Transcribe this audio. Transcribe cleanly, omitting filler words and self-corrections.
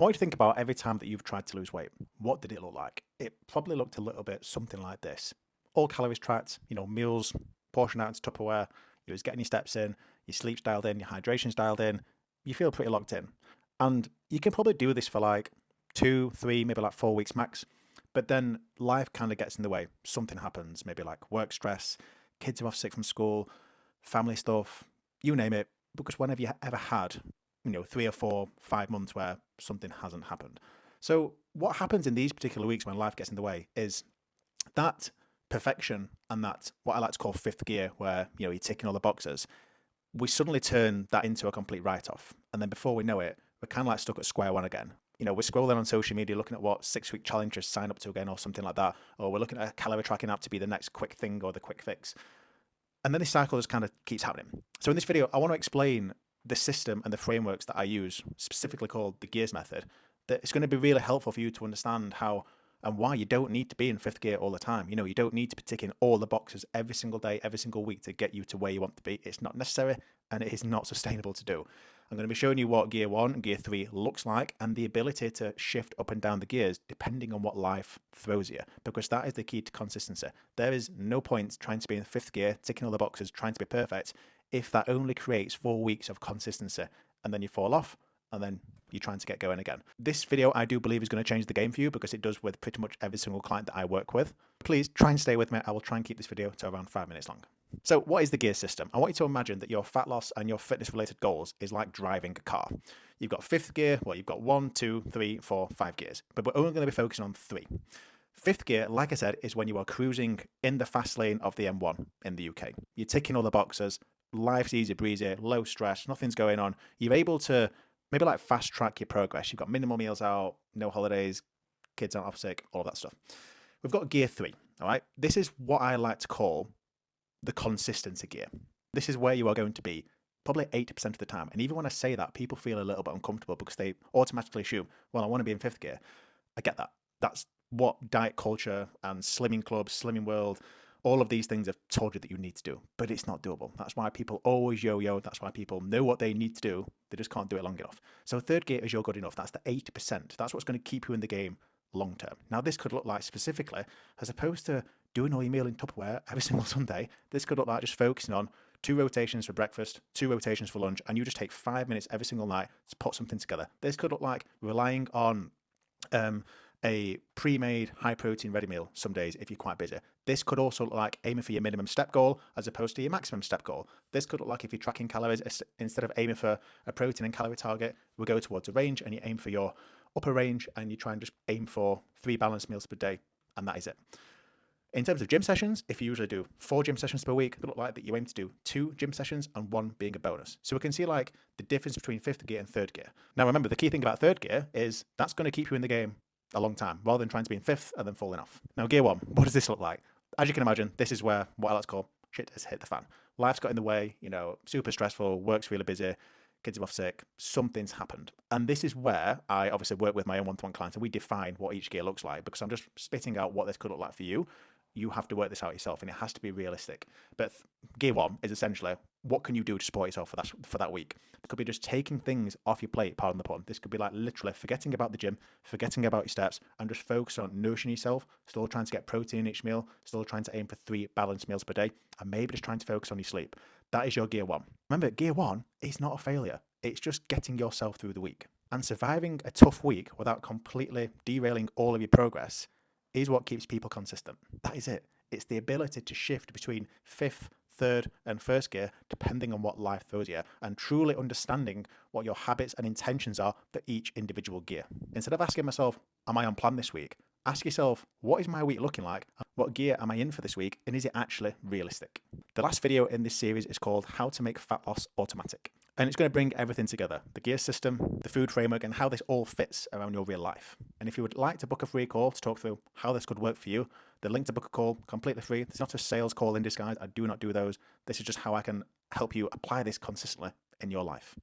I want you to think about every time that you've tried to lose weight. What did it look like? It probably looked a little bit something like this. All calories tracked, meals portioned out into Tupperware, you're getting your steps in, your sleep's dialed in, your hydration's dialed in, you feel pretty locked in. And you can probably do this for like 2, 3, maybe like 4 weeks max. But then life kind of gets in the way. Something happens, maybe like work stress, kids are off sick from school, family stuff, you name it. Because whenever you ever had 3 or 4, 5 months where something hasn't happened. So what happens in these particular weeks when life gets in the way is that perfection and that what I like to call fifth gear, where you're ticking all the boxes, we suddenly turn that into a complete write-off. And then before we know it, we're kind of like stuck at square one again. We're scrolling on social media looking at what 6-week challenge to sign up to again or something like that. Or we're looking at a calorie tracking app to be the next quick thing or the quick fix. And then this cycle just kind of keeps happening. So in this video, I want to explain the system and the frameworks that I use, specifically called the gears method, that it's going to be really helpful for you to understand how and why you don't need to be in fifth gear all the time. You don't need to be ticking all the boxes every single day, every single week to get you to where you want to be. It's not necessary and it is not sustainable to do. I'm going to be showing you what gear 1 and gear 3 looks like and the ability to shift up and down the gears depending on what life throws you, because that is the key to consistency. There is no point trying to be in fifth gear, ticking all the boxes, trying to be perfect, if that only creates 4 weeks of consistency and then you fall off and then you're trying to get going again. This video, I do believe, is going to change the game for you because it does with pretty much every single client that I work with. Please try and stay with me. I will try and keep this video to around 5 minutes long. So what is the gear system? I want you to imagine that your fat loss and your fitness related goals is like driving a car. You've got fifth gear, well, you've got 1, 2, 3, 4, 5 gears, but we're only going to be focusing on 3. Fifth gear, like I said, is when you are cruising in the fast lane of the M1 in the UK. You're ticking all the boxes, life's easy breezy, low stress, nothing's going on. You're able to maybe like fast track your progress. You've got minimal meals out, no holidays, kids aren't off sick, all of that stuff. We've got gear 3, all right? This is what I like to call the consistency gear. This is where you are going to be probably 80% of the time. And even when I say that, people feel a little bit uncomfortable because they automatically assume, well, I want to be in fifth gear. I get that. That's what diet culture and slimming clubs, slimming world, all of these things have told you that you need to do, but it's not doable. That's why people always yo-yo. That's why people know what they need to do. They just can't do it long enough. So third gear is you're good enough. That's the 80%. That's what's going to keep you in the game long term. Now, this could look like specifically, as opposed to doing all your meal in Tupperware every single Sunday, this could look like just focusing on 2 rotations for breakfast, 2 rotations for lunch, and you just take 5 minutes every single night to put something together. This could look like relying on a pre-made high-protein ready meal some days if you're quite busy. This could also look like aiming for your minimum step goal as opposed to your maximum step goal. This could look like if you're tracking calories, instead of aiming for a protein and calorie target, we go towards a range and you aim for your upper range and you try and just aim for 3 balanced meals per day, and that is it. In terms of gym sessions, if you usually do 4 gym sessions per week, it look like that you aim to do 2 gym sessions and 1 being a bonus. So we can see like the difference between fifth gear and third gear. Now remember, the key thing about third gear is that's going to keep you in the game a long time, rather than trying to be in fifth and then falling off. Now gear 1, what does this look like? As you can imagine, this is where what I like to call shit has hit the fan. Life's got in the way, super stressful, work's really busy, kids are off sick, something's happened. And this is where I obviously work with my own one-to-one clients and we define what each gear looks like, because I'm just spitting out what this could look like for you. You have to work this out yourself and it has to be realistic. But gear 1 is essentially what can you do to support yourself for that week. It could be just taking things off your plate, pardon the pun. This could be like literally forgetting about the gym, forgetting about your steps, and just focus on nourishing yourself, still trying to get protein in each meal, still trying to aim for 3 balanced meals per day, and maybe just trying to focus on your sleep. That is your gear 1. Remember, gear 1 is not a failure. It's just getting yourself through the week. And surviving a tough week without completely derailing all of your progress is what keeps people consistent. That is it. It's the ability to shift between fifth, third, and first gear depending on what life throws you, and truly understanding what your habits and intentions are for each individual gear. Instead of asking myself, am I on plan this week? Ask yourself, what is my week looking like? What gear am I in for this week? And is it actually realistic? The last video in this series is called How to Make Fat Loss Automatic. And it's going to bring everything together, the gear system, the food framework, and how this all fits around your real life. And if you would like to book a free call to talk through how this could work for you, the link to book a call, completely free. It's not a sales call in disguise. I do not do those. This is just how I can help you apply this consistently in your life.